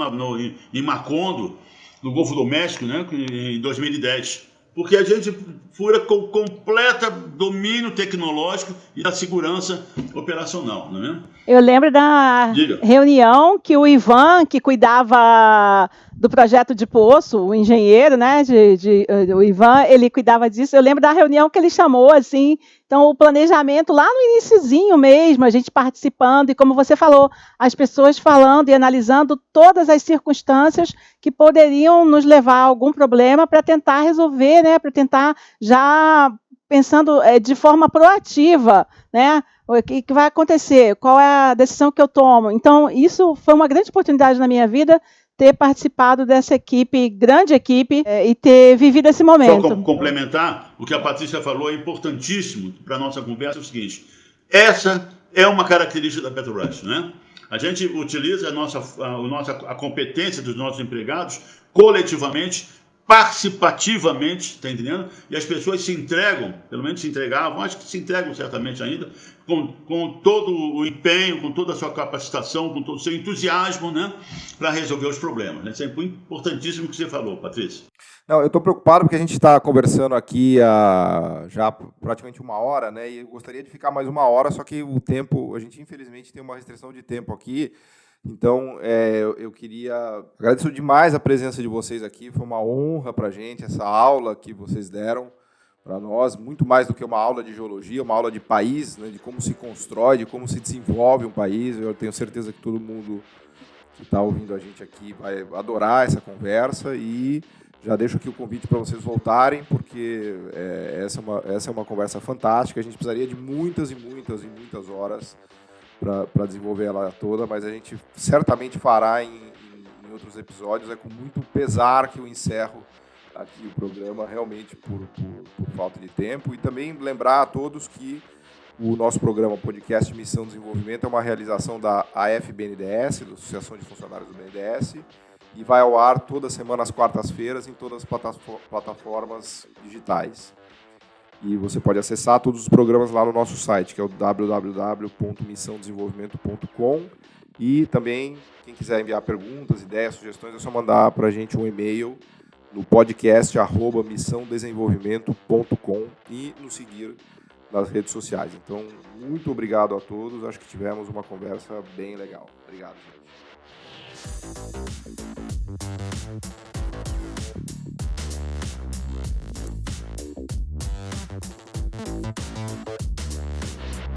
em Macondo, no Golfo do México, né, em 2010. Porque a gente fura com completo domínio tecnológico e da segurança operacional, não é? Eu lembro da reunião que o Ivan, que cuidava do projeto de poço, o engenheiro, né, o Ivan, ele cuidava disso. Eu lembro da reunião que ele chamou, assim, então o planejamento lá no iniciozinho mesmo, a gente participando, e como você falou, as pessoas falando e analisando todas as circunstâncias que poderiam nos levar a algum problema para tentar resolver, né, para tentar já pensando de forma proativa, né, o que vai acontecer, qual é a decisão que eu tomo. Então, isso foi uma grande oportunidade na minha vida, ter participado dessa equipe, grande equipe, e ter vivido esse momento. Só complementar, o que a Patrícia falou é importantíssimo para a nossa conversa, é o seguinte, essa é uma característica da Petrobras, né? A gente utiliza a competência dos nossos empregados coletivamente, participativamente, está entendendo? E as pessoas se entregam, pelo menos se entregavam, acho que se entregam certamente ainda, com todo o empenho, com toda a sua capacitação, com todo o seu entusiasmo, né, para resolver os problemas. Isso é importantíssimo o que você falou, Patrícia. Não, eu estou preocupado porque a gente está conversando aqui há já praticamente 1 hora, né, e eu gostaria de ficar mais 1 hora, só que o tempo, a gente infelizmente tem uma restrição de tempo aqui. Então, eu queria... Agradeço demais a presença de vocês aqui, foi uma honra para a gente, essa aula que vocês deram para nós, muito mais do que uma aula de geologia, uma aula de país, né, de como se constrói, de como se desenvolve um país. Eu tenho certeza que todo mundo que está ouvindo a gente aqui vai adorar essa conversa e já deixo aqui o convite para vocês voltarem, porque essa é uma conversa fantástica, a gente precisaria de muitas e muitas e muitas horas para desenvolver ela toda, mas a gente certamente fará em outros episódios. É com muito pesar que eu encerro aqui o programa, realmente por falta de tempo, e também lembrar a todos que o nosso programa podcast Missão Desenvolvimento é uma realização da AFBNDES, da Associação de Funcionários do BNDES, e vai ao ar toda semana às quartas-feiras em todas as plataformas digitais. E você pode acessar todos os programas lá no nosso site, que é o www.missãodesenvolvimento.com. E também, quem quiser enviar perguntas, ideias, sugestões, é só mandar para a gente um e-mail no podcast@missãodesenvolvimento.com e nos seguir nas redes sociais. Então, muito obrigado a todos. Acho que tivemos uma conversa bem legal. Obrigado, gente.